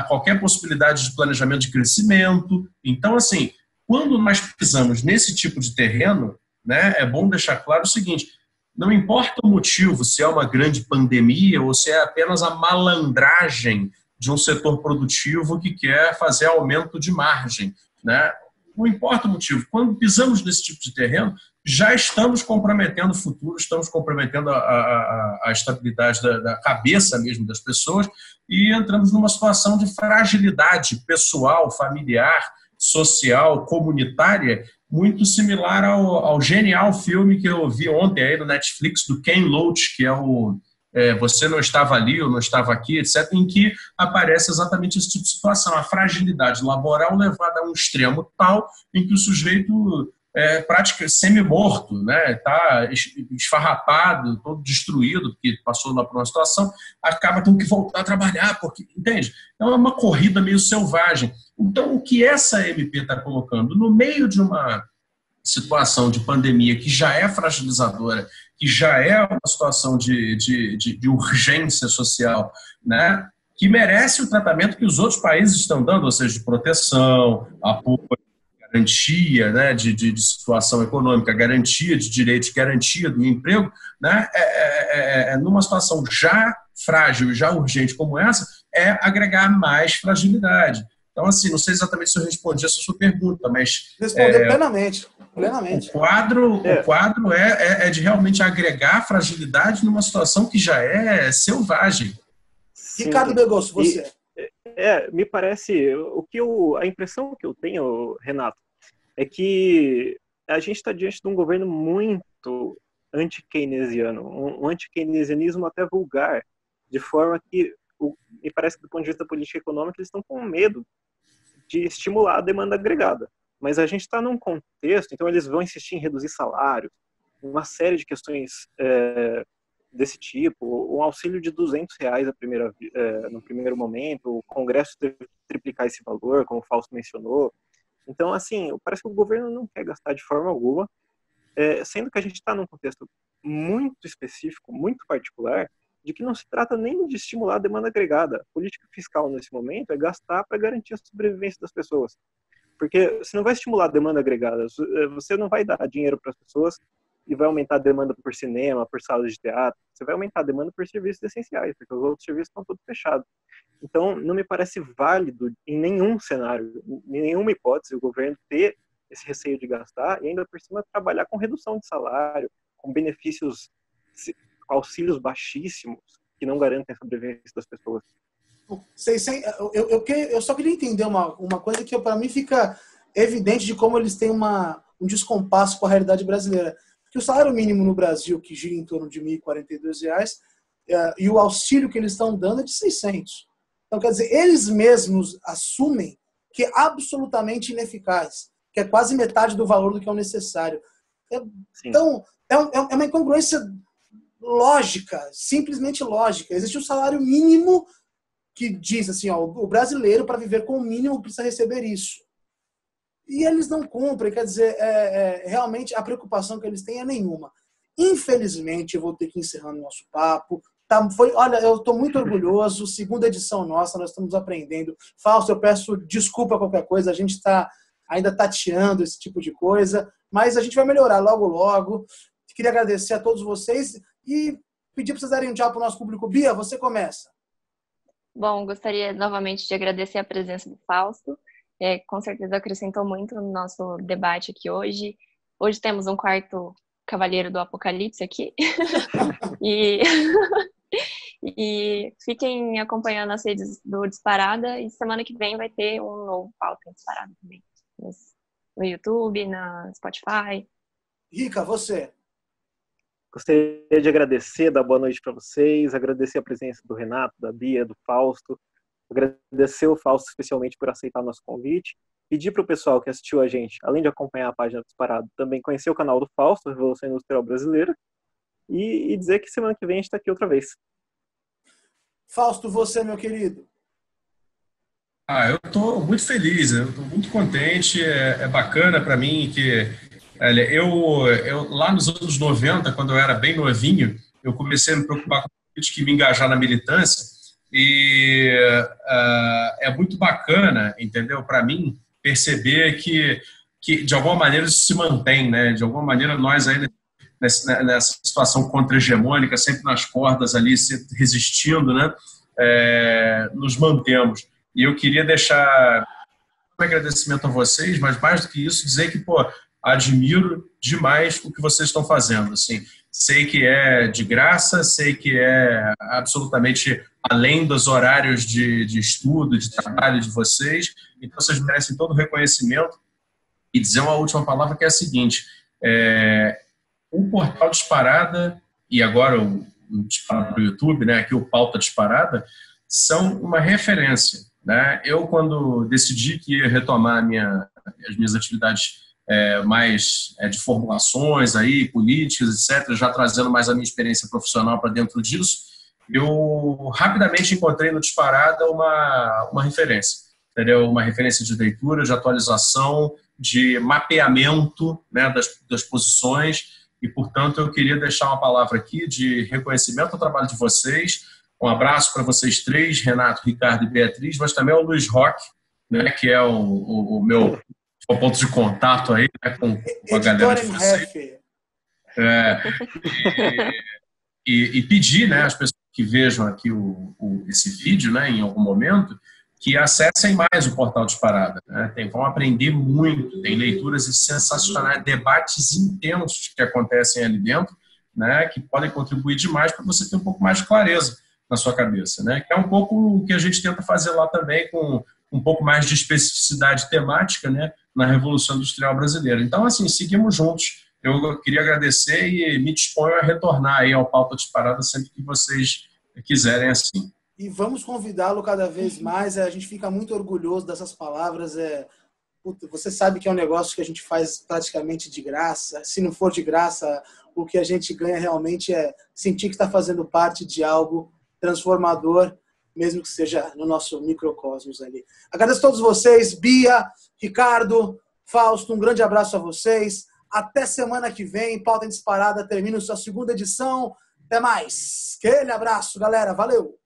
qualquer possibilidade de planejamento de crescimento. Então, assim, quando nós pisamos nesse tipo de terreno, né, é bom deixar claro o seguinte: não importa o motivo, se é uma grande pandemia ou se é apenas a malandragem de um setor produtivo que quer fazer aumento de margem, né? Não importa o motivo. Quando pisamos nesse tipo de terreno, já estamos comprometendo o futuro, estamos comprometendo a estabilidade da cabeça mesmo das pessoas e entramos numa situação de fragilidade pessoal, familiar, social, comunitária, muito similar ao genial filme que eu vi ontem aí no Netflix, do Ken Loach, que é o Você Não Estava Ali, Eu Não Estava Aqui, etc., em que aparece exatamente esse tipo de situação, a fragilidade laboral levada a um extremo tal em que o sujeito praticamente semi-morto, né? Está esfarrapado, todo destruído, porque passou lá por uma situação, acaba tendo que voltar a trabalhar, porque, entende? É uma corrida meio selvagem. Então, o que essa MP está colocando no meio de uma situação de pandemia que já é fragilizadora, que já é uma situação de urgência social, né, que merece o tratamento que os outros países estão dando, ou seja, de proteção, apoio, garantia, né, de situação econômica, garantia de direitos, garantia do emprego, né, numa situação já frágil e já urgente como essa, é agregar mais fragilidade. Então, assim, não sei exatamente se eu respondi essa sua pergunta, mas... Respondeu plenamente. Plenamente. O quadro é de realmente agregar fragilidade numa situação que já é selvagem. Sim. Ricardo Begosso, você. Me parece, a impressão que eu tenho, Renato, é que a gente está diante de um governo muito anti-keynesiano, um anti-keynesianismo até vulgar, de forma que me parece que do ponto de vista da política econômica eles estão com medo de estimular a demanda agregada. Mas a gente está num contexto, então eles vão insistir em reduzir salários, uma série de questões desse tipo, um auxílio de R$200 no primeiro momento, o Congresso teve que triplicar esse valor, como o Fausto mencionou. Então, assim, parece que o governo não quer gastar de forma alguma, sendo que a gente está num contexto muito específico, muito particular, de que não se trata nem de estimular a demanda agregada. A política fiscal, nesse momento, é gastar para garantir a sobrevivência das pessoas. Porque você não vai estimular a demanda agregada, você não vai dar dinheiro para as pessoas e vai aumentar a demanda por cinema, por salas de teatro, você vai aumentar a demanda por serviços essenciais, porque os outros serviços estão todos fechados. Então, não me parece válido em nenhum cenário, em nenhuma hipótese, o governo ter esse receio de gastar e ainda por cima trabalhar com redução de salário, com benefícios, auxílios baixíssimos que não garantem a sobrevivência das pessoas. Eu só queria entender uma coisa que para mim fica evidente de como eles têm um descompasso com a realidade brasileira. Que o salário mínimo no Brasil, que gira em torno de R$ 1.042, e o auxílio que eles estão dando é de 600. Então, quer dizer, eles mesmos assumem que é absolutamente ineficaz, que é quase metade do valor do que é o necessário. Então, é uma incongruência lógica, simplesmente lógica. Existe um salário mínimo que diz assim, o brasileiro, para viver com o mínimo, precisa receber isso. E eles não cumprem, quer dizer, realmente a preocupação que eles têm é nenhuma. Infelizmente, eu vou ter que encerrar o nosso papo. Olha, eu estou muito orgulhoso, segunda edição nossa, nós estamos aprendendo. Fausto, eu peço desculpa a qualquer coisa, a gente está ainda tateando esse tipo de coisa, mas a gente vai melhorar logo, logo. Queria agradecer a todos vocês e pedir para vocês darem um tchau para o nosso público. Bia, você começa. Bom, gostaria novamente de agradecer a presença do Fausto. Com certeza acrescentou muito no nosso debate aqui hoje. Hoje temos um quarto cavaleiro do Apocalipse aqui. E fiquem acompanhando as redes do Disparada. E semana que vem vai ter um novo pauta em Disparada também. No YouTube, na Spotify. Rica, você. Gostaria de agradecer, dar boa noite para vocês, agradecer a presença do Renato, da Bia, do Fausto, agradecer o Fausto especialmente por aceitar nosso convite, pedir para o pessoal que assistiu a gente, além de acompanhar a página do Disparado, também conhecer o canal do Fausto, Revolução Industrial Brasileira, e dizer que semana que vem a gente está aqui outra vez. Fausto, você, meu querido. Eu estou muito feliz, eu estou muito contente, é bacana para mim que eu lá nos anos 90, quando eu era bem novinho, eu comecei a me preocupar com política e me engajar na militância, e é muito bacana, entendeu, para mim, perceber que de alguma maneira isso se mantém, né? De alguma maneira nós ainda nessa situação contra-hegemônica, sempre nas cordas ali, sempre resistindo, né? Nos mantemos. E eu queria deixar um agradecimento a vocês, mas mais do que isso, dizer que, admiro demais o que vocês estão fazendo. Assim, sei que é de graça, sei que é absolutamente além dos horários de estudo, de trabalho de vocês, então vocês merecem todo o reconhecimento. E dizer uma última palavra que é a seguinte, o Portal Disparada, e agora o Disparada para o YouTube, né, aqui o Pauta Disparada, são uma referência. Né? Eu, quando decidi que ia retomar as minhas atividades mais de formulações aí, políticas, etc., já trazendo mais a minha experiência profissional para dentro disso, eu rapidamente encontrei no Disparada uma referência, entendeu? Uma referência de leitura, de atualização, de mapeamento, né, das posições, e, portanto, eu queria deixar uma palavra aqui de reconhecimento ao trabalho de vocês. Um abraço para vocês três, Renato, Ricardo e Beatriz, mas também ao Luiz Roque, né, que é o meu ponto de contato aí, né, com a galera de vocês. E pedir, né, às pessoas que vejam aqui esse vídeo, né, em algum momento, que acessem mais o Portal Disparada. Né? Vão aprender muito, tem leituras sensacionais, debates intensos que acontecem ali dentro, né, que podem contribuir demais para você ter um pouco mais de clareza na sua cabeça, né? Que é um pouco o que a gente tenta fazer lá também, com um pouco mais de especificidade temática, né, na Revolução Industrial Brasileira. Então, assim, seguimos juntos. Eu queria agradecer e me disponho a retornar aí ao Pauta Disparada sempre que vocês quiserem, assim. E vamos convidá-lo cada vez mais. A gente fica muito orgulhoso dessas palavras. Você sabe que é um negócio que a gente faz praticamente de graça. Se não for de graça, o que a gente ganha realmente é sentir que está fazendo parte de algo transformador, mesmo que seja no nosso microcosmos ali. Agradeço a todos vocês, Bia, Ricardo, Fausto, um grande abraço a vocês. Até semana que vem, Pauta Disparada termina sua segunda edição. Até mais. Aquele abraço, galera. Valeu!